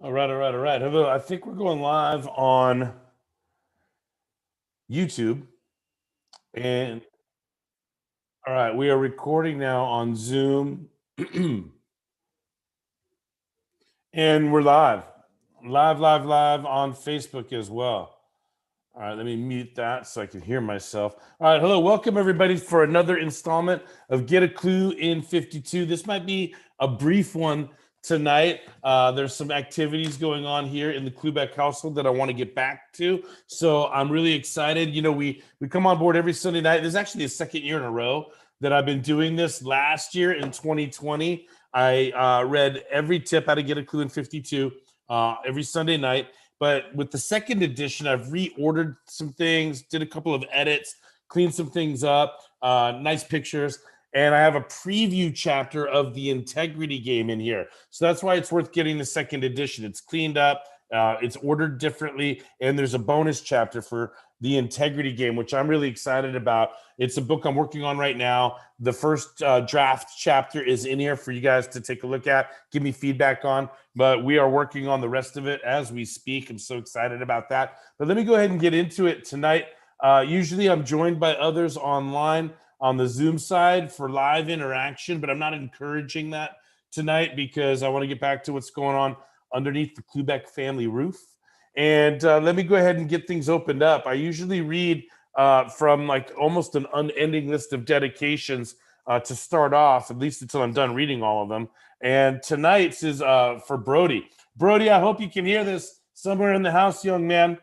All right, all right, all right. Hello. I think we're going live on YouTube. And all right, we are recording now on Zoom. And we're live. Live on Facebook as well. All right, let me mute that so I can hear myself. All right, hello, welcome everybody for another installment of Get a Clue in 52. This might be a brief one tonight. There's some activities going on here in the Klubeck household that I want to get back to. So I'm really excited. You know, we come on board every Sunday night. This is actually the second year in a row that I've been doing this. Last year in 2020, I read every tip how to get a clue in 52 every Sunday night. But with the second edition, I've reordered some things, did a couple of edits, cleaned some things up, nice pictures. And I have a preview chapter of the integrity game in here. So that's why it's worth getting the second edition. It's cleaned up, it's ordered differently, and there's a bonus chapter for the integrity game, which I'm really excited about. It's a book I'm working on right now. The first draft chapter is in here for you guys to take a look at, give me feedback on, but we are working on the rest of it as we speak. I'm so excited about that. But let me go ahead and get into it tonight. Usually I'm joined by others online on the Zoom side for live interaction, but I'm not encouraging that tonight because I want to get back to what's going on underneath the Klubeck family roof. And let me go ahead and get things opened up. I usually read from like almost an unending list of dedications to start off, at least until I'm done reading all of them. And tonight's is for Brody. Brody, I hope you can hear this somewhere in the house, young man.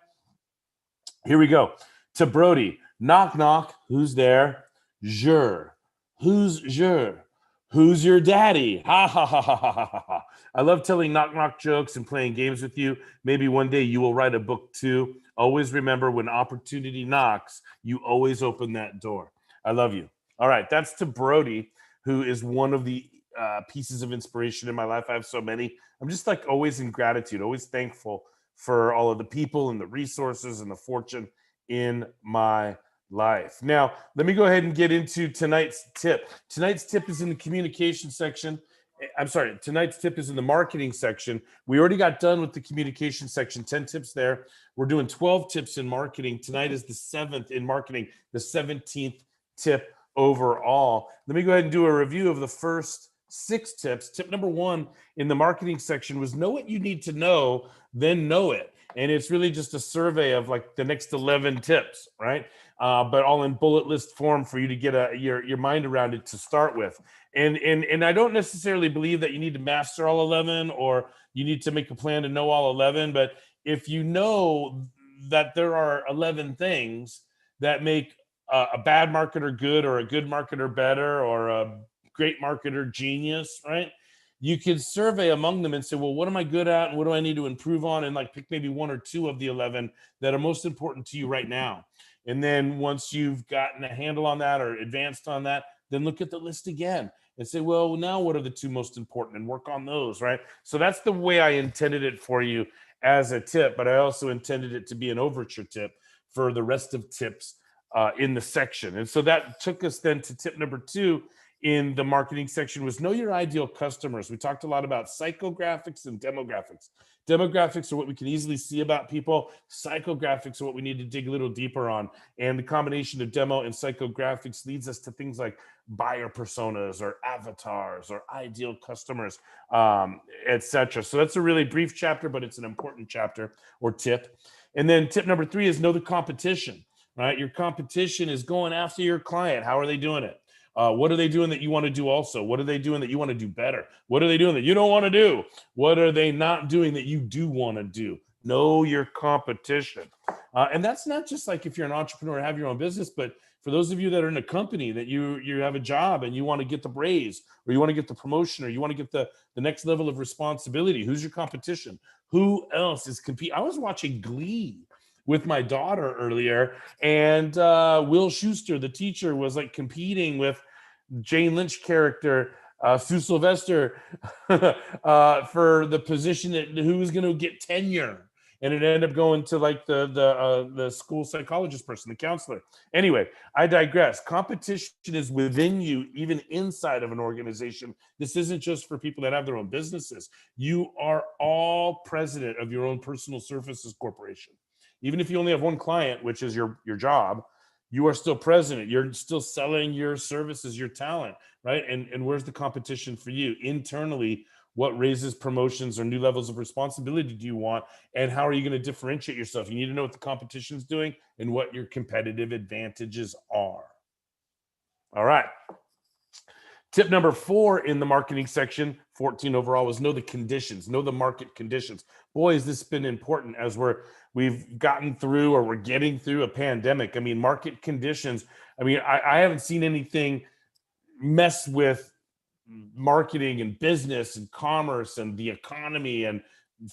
Here we go. To Brody, knock, knock, who's there? Jure. Who's Jure? Who's your daddy? Ha ha ha ha ha ha ha. I love telling knock knock jokes and playing games with you. Maybe one day you will write a book too. Always remember, when opportunity knocks, you always open that door. I love you. All right, that's to Brody, who is one of the pieces of inspiration in my life. I have so many. I'm just like always in gratitude, always thankful for all of the people and the resources and the fortune in my life. Now, let me go ahead and get into tonight's tip. Tonight's tip is in the communication section. I'm sorry, tonight's tip is in the marketing section. We already got done with the communication section, 10 tips there. We're doing 12 tips in marketing. Tonight is the 7th in marketing, the 17th tip overall. Let me go ahead and do a review of the first 6 tips. Tip number 1 in the marketing section was know what you need to know, then know it. And it's really just a survey of like the next 11 tips, right? But all in bullet list form for you to get your mind around it to start with. And I don't necessarily believe that you need to master all 11 or you need to make a plan to know all 11. But if you know that there are 11 things that make a bad marketer good or a good marketer better or a great marketer genius, right? You can survey among them and say, well, what am I good at and what do I need to improve on? And like pick maybe 1 or 2 of the 11 that are most important to you right now. And then once you've gotten a handle on that or advanced on that, then look at the list again and say, well, now what are the 2 most important, and work on those, right? So that's the way I intended it for you as a tip, but I also intended it to be an overture tip for the rest of tips in the section. And so that took us then to tip number 2 in the marketing section was know your ideal customers. We talked a lot about psychographics and demographics. Demographics are what we can easily see about people. Psychographics are what we need to dig a little deeper on. And the combination of demo and psychographics leads us to things like buyer personas or avatars or ideal customers, etc. So that's a really brief chapter, but it's an important chapter or tip. And then tip number 3 is know the competition, right? Your competition is going after your client. How are they doing it? What are they doing that you want to do also? What are they doing that you want to do better? What are they doing that you don't want to do? What are they not doing that you do want to do? Know your competition. And that's not just like if you're an entrepreneur or have your own business, but for those of you that are in a company that you have a job and you want to get the raise or you want to get the promotion or you want to get the next level of responsibility, who's your competition? Who else is competing? I was watching Glee with my daughter earlier, and Will Schuster, the teacher, was like competing with Jane Lynch character, Sue Sylvester, for the position that who was going to get tenure and it ended up going to like the school psychologist person, the counselor. Anyway, I digress. Competition is within you, even inside of an organization. This isn't just for people that have their own businesses. You are all president of your own personal services corporation. Even if you only have one client, which is your job, you are still president. You're still selling your services, your talent, right? And where's the competition for you internally? What raises promotions or new levels of responsibility do you want? And how are you going to differentiate yourself? You need to know what the competition's doing and what your competitive advantages are. All right. Tip number 4 in the marketing section, 14 overall, was know the conditions, know the market conditions. Boy, has this been important as we've gotten through or we're getting through a pandemic. I mean, market conditions. I mean, I haven't seen anything mess with marketing and business and commerce and the economy and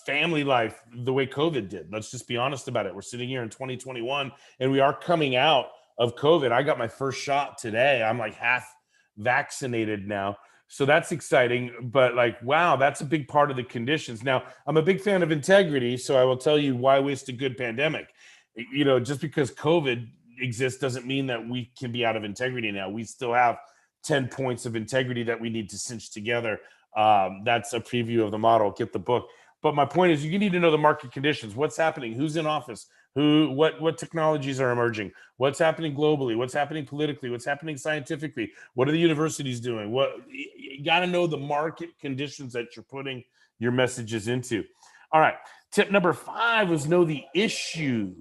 family life the way COVID did. Let's just be honest about it. We're sitting here in 2021 and we are coming out of COVID. I got my first shot today. I'm like half vaccinated now. So that's exciting, but like, wow, that's a big part of the conditions. Now, I'm a big fan of integrity, so I will tell you why waste a good pandemic. You know, just because COVID exists doesn't mean that we can be out of integrity now. We still have 10 points of integrity that we need to cinch together. That's a preview of the model. Get the book. But my point is, you need to know the market conditions. What's happening? Who's in office? What technologies are emerging? What's happening globally? What's happening politically? What's happening scientifically? What are the universities doing? You got to know the market conditions that you're putting your messages into. All right. Tip number 5 was know the issues.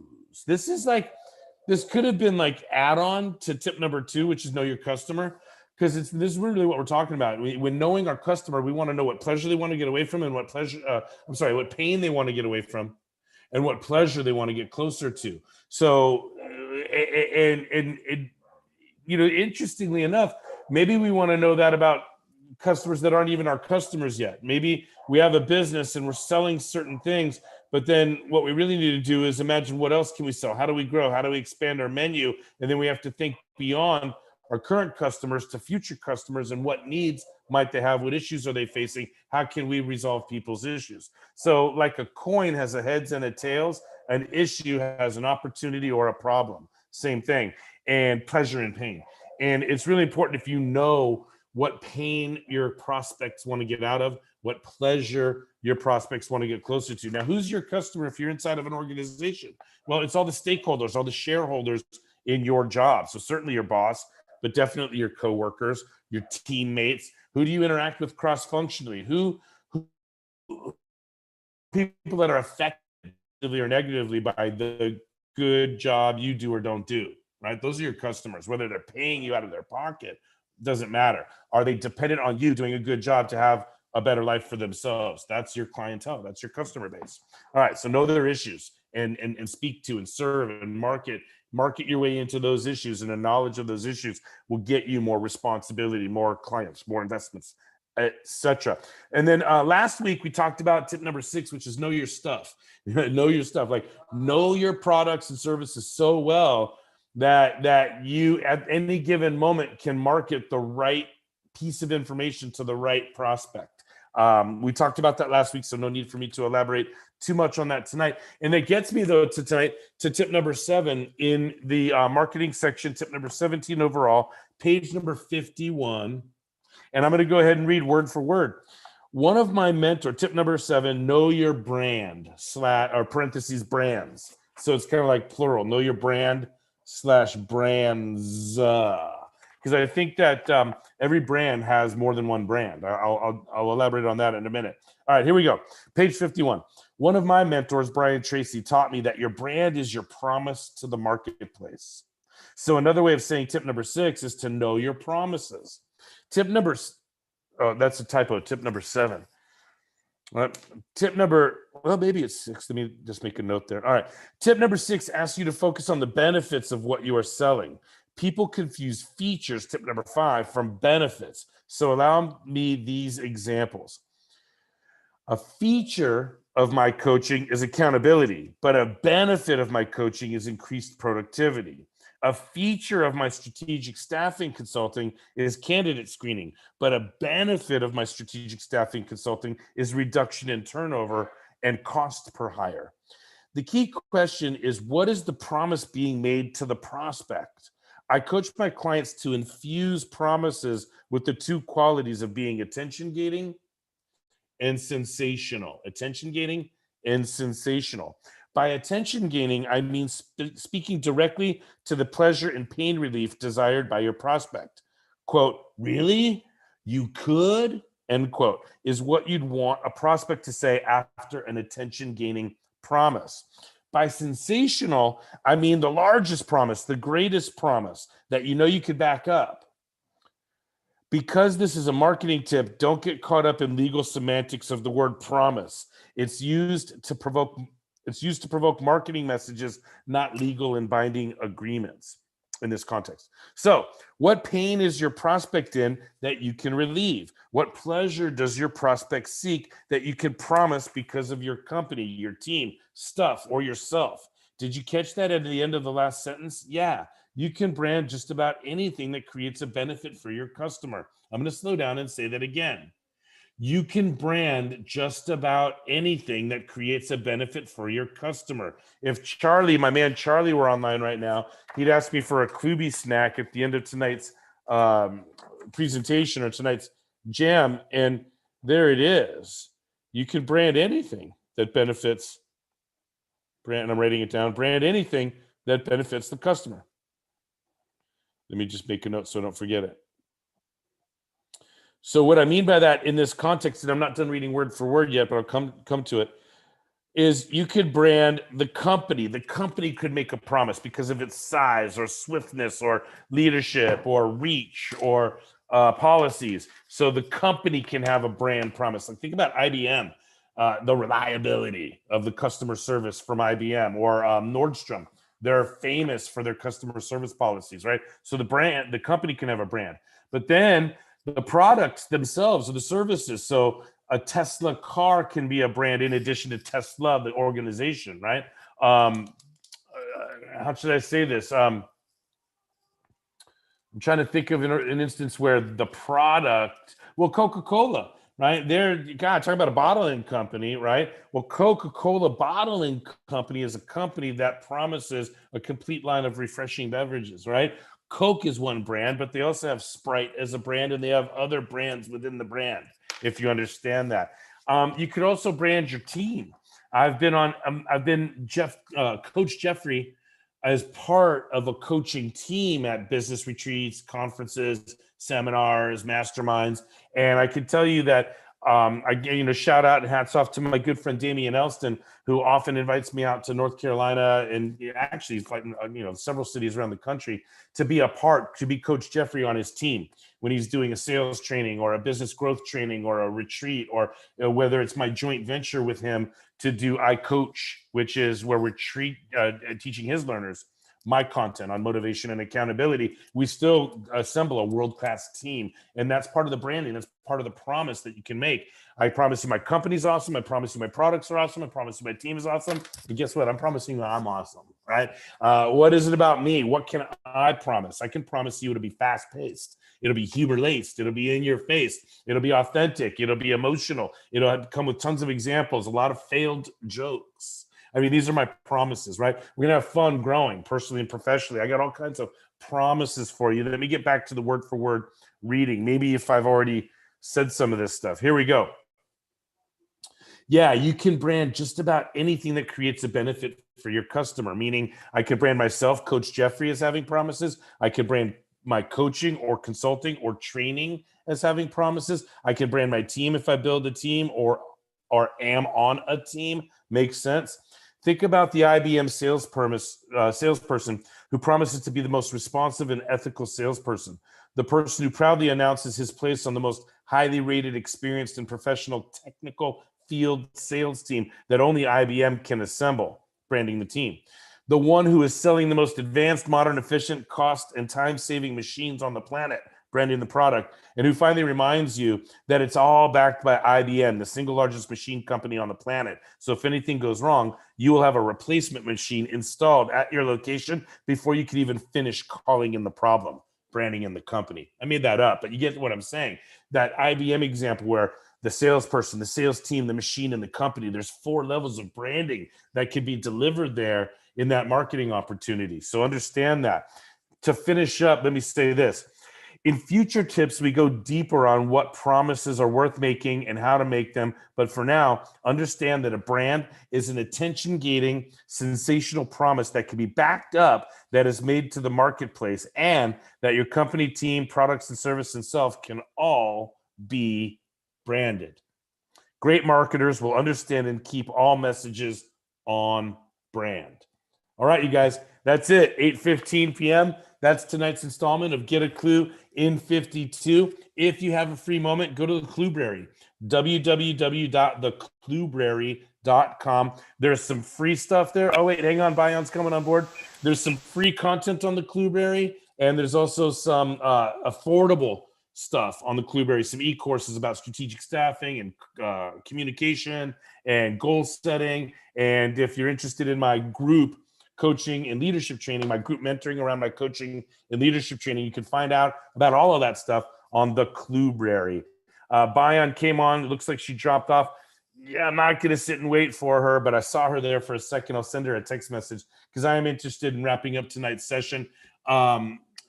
This could have been like add-on to tip number 2, which is know your customer. Because this is really what we're talking about. When knowing our customer, we want to know what pleasure they want to get away from and what pain they want to get away from and what pleasure they want to get closer to. So, you know, interestingly enough, maybe we want to know that about customers that aren't even our customers yet. Maybe we have a business and we're selling certain things, but then what we really need to do is imagine what else can we sell? How do we grow? How do we expand our menu? And then we have to think beyond our current customers to future customers and what needs might they have, what issues are they facing, how can we resolve people's issues. So like a coin has a heads and a tails, an issue has an opportunity or a problem, same thing, and pleasure and pain. And it's really important if you know what pain your prospects want to get out of, what pleasure your prospects want to get closer to. Now, who's your customer if you're inside of an organization? Well, it's all the stakeholders, all the shareholders in your job. So certainly your boss, but definitely your coworkers, your teammates. Who do you interact with cross-functionally? Who people that are affected positively or negatively by the good job you do or don't do, right? Those are your customers. Whether they're paying you out of their pocket, doesn't matter. Are they dependent on you doing a good job to have a better life for themselves? That's your clientele. That's your customer base. All right, so know their issues and speak to and serve and market your way into those issues, and the knowledge of those issues will get you more responsibility, more clients, more investments, etc. And then last week we talked about tip number 6, which is know your stuff. Know your stuff. Like know your products and services so well that you at any given moment can market the right piece of information to the right prospect. We talked about that last week, so no need for me to elaborate too much on that tonight. And that gets me though to tip number 7 in the marketing section, tip number 17 overall, page number 51. And I'm going to go ahead and read word for word. One of my tip number 7, know your brand or parentheses brands. So it's kind of like plural, know your brand / brands. Because I think that every brand has more than one brand. I'll elaborate on that in a minute. All right, here we go. Page 51. One of my mentors, Brian Tracy, taught me that your brand is your promise to the marketplace. So another way of saying tip number 6 is to know your promises. That's a typo. Tip number 7. Maybe it's 6. Let me just make a note there. All right. Tip number 6 asks you to focus on the benefits of what you are selling. People confuse features, tip number 5, from benefits. So allow me these examples. A feature of my coaching is accountability, but a benefit of my coaching is increased productivity. A feature of my strategic staffing consulting is candidate screening, but a benefit of my strategic staffing consulting is reduction in turnover and cost per hire. The key question is, what is the promise being made to the prospect? I coach my clients to infuse promises with the two qualities of being attention gaining and sensational. Attention gaining and sensational. By attention gaining, I mean speaking directly to the pleasure and pain relief desired by your prospect. Quote, really? You could? End quote, is what you'd want a prospect to say after an attention gaining promise. By sensational, I mean the largest promise, the greatest promise that you know you could back up. Because this is a marketing tip, don't get caught up in legal semantics of the word promise. It's used to provoke marketing messages, not legal and binding agreements in this context. So, what pain is your prospect in that you can relieve? What pleasure does your prospect seek that you can promise because of your company, your team, stuff, or yourself? Did you catch that at the end of the last sentence? Yeah. You can brand just about anything that creates a benefit for your customer. I'm going to slow down and say that again. You can brand just about anything that creates a benefit for your customer. If Charlie, my man Charlie, were online right now, he'd ask me for a freebie snack at the end of tonight's presentation or tonight's jam, and there it is. You can brand anything that benefits, brand, I'm writing it down, brand anything that benefits the customer. Let me just make a note so I don't forget it. So what I mean by that in this context, and I'm not done reading word for word yet, but I'll come to it, is you could brand the company. The company could make a promise because of its size or swiftness or leadership or reach or policies. So the company can have a brand promise. Like think about IBM, the reliability of the customer service from IBM, or Nordstrom. They're famous for their customer service policies, right? So the company can have a brand, but then the products themselves or the services. So a Tesla car can be a brand in addition to Tesla, the organization, right? How should I say this? I'm trying to think of an instance where the product, well, Coca-Cola, right? God, talking about a bottling company, right? Well, Coca-Cola Bottling Company is a company that promises a complete line of refreshing beverages, right? Coke is one brand, but they also have Sprite as a brand, and they have other brands within the brand, if you understand that. You could also brand your team. I've been Coach Jeffrey as part of a coaching team at business retreats, conferences, seminars, masterminds. And I can tell you that shout out and hats off to my good friend Damian Elston, who often invites me out to North Carolina and actually several cities around the country to be Coach Jeffrey on his team when he's doing a sales training or a business growth training or a retreat, or whether it's my joint venture with him to do I Coach, which is where we're teaching his learners my content on motivation and accountability. We still assemble a world-class team, and that's part of the branding. That's part of the promise that you can make. I promise you my company's awesome. I promise you my products are awesome. I promise you my team is awesome. And guess what? I'm promising you I'm awesome, right? What is it about me? What can I promise? I can promise you it'll be fast-paced. It'll be humor-laced. It'll be in your face. It'll be authentic. It'll be emotional. It'll come with tons of examples, a lot of failed jokes. I mean, these are my promises, right? We're going to have fun growing personally and professionally. I got all kinds of promises for you. Let me get back to the word for word reading. Maybe if I've already said some of this stuff. Here we go. Yeah, you can brand just about anything that creates a benefit for your customer, meaning I could brand myself, Coach Jeffrey, as having promises. I could brand my coaching or consulting or training as having promises. I can brand my team if I build a team or am on a team. Makes sense. Think about the IBM salesperson who promises to be the most responsive and ethical salesperson, the person who proudly announces his place on the most highly rated, experienced, and professional technical field sales team that only IBM can assemble, branding the team. The one who is selling the most advanced, modern, efficient, cost, and time-saving machines on the planet, branding the product, and who finally reminds you that it's all backed by IBM, the single largest machine company on the planet. So if anything goes wrong, you will have a replacement machine installed at your location before you can even finish calling in the problem, branding in the company. I made that up, but you get what I'm saying. That IBM example where the salesperson, the sales team, the machine, and the company. There's 4 levels of branding that can be delivered there in that marketing opportunity. So understand that. To finish up, let me say this. In future tips, we go deeper on what promises are worth making and how to make them. But for now, understand that a brand is an attention-gating, sensational promise that can be backed up, that is made to the marketplace, and that your company, team, products, and service itself can all be branded. Great marketers will understand and keep all messages on brand. All right, you guys, that's it. 8:15 p.m. That's tonight's installment of Get a Clue in 52. If you have a free moment, go to the Clueberry, www.theclueberry.com. There's some free stuff there. Oh, wait, hang on. Bayon's coming on board. There's some free content on the Clueberry, and there's also some affordable stuff on the Clueberry, some e-courses about strategic staffing and communication and goal setting. And if you're interested in my group coaching and leadership training, my group mentoring around my coaching and leadership training, you can find out about all of that stuff on the Clueberry. Bayon came on. It looks like she dropped off. Yeah, I'm not going to sit and wait for her, but I saw her there for a second. I'll send her a text message because I am interested in wrapping up tonight's session.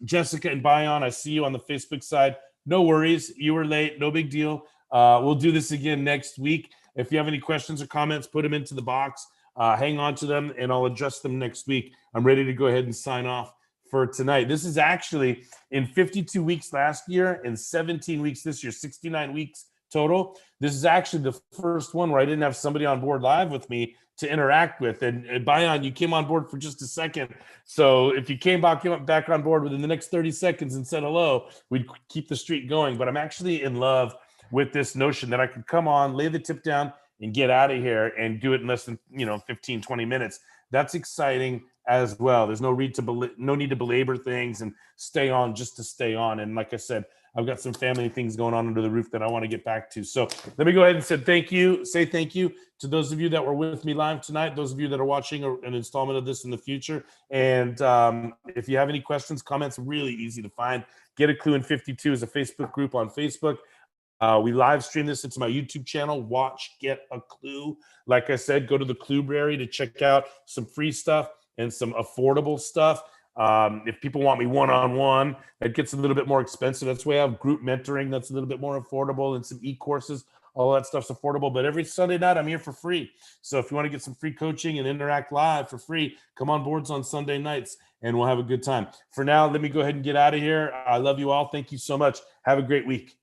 Jessica and Bayon, I see you on the Facebook side. No worries. You were late. No big deal. We'll do this again next week. If you have any questions or comments, put them into the box. Hang on to them, and I'll address them next week. I'm ready to go ahead and sign off for tonight. This is actually in 52 weeks last year and 17 weeks this year, 69 weeks total. This is actually the first one where I didn't have somebody on board live with me to interact with. And Bayon, you came on board for just a second. So if you came back on board within the next 30 seconds and said hello, we'd keep the streak going. But I'm actually in love with this notion that I could come on, lay the tip down, and get out of here and do it in less than 15, 20 minutes. That's exciting as well. There's no need to belabor things and stay on just to stay on. And like I said, I've got some family things going on under the roof that I want to get back to. So let me go ahead and say thank you to those of you that were with me live tonight, those of you that are watching an installment of this in the future. And if you have any questions, comments, really easy to find. Get a Clue in 52 is a Facebook group on Facebook. We live stream this into my YouTube channel. Watch Get a Clue. Like I said, go to the Clueberry to check out some free stuff and some affordable stuff. If people want me one-on-one, that gets a little bit more expensive. That's why I have group mentoring that's a little bit more affordable, and some e-courses. All that stuff's affordable. But every Sunday night, I'm here for free. So if you want to get some free coaching and interact live for free, come on boards on Sunday nights, and we'll have a good time. For now, let me go ahead and get out of here. I love you all. Thank you so much. Have a great week.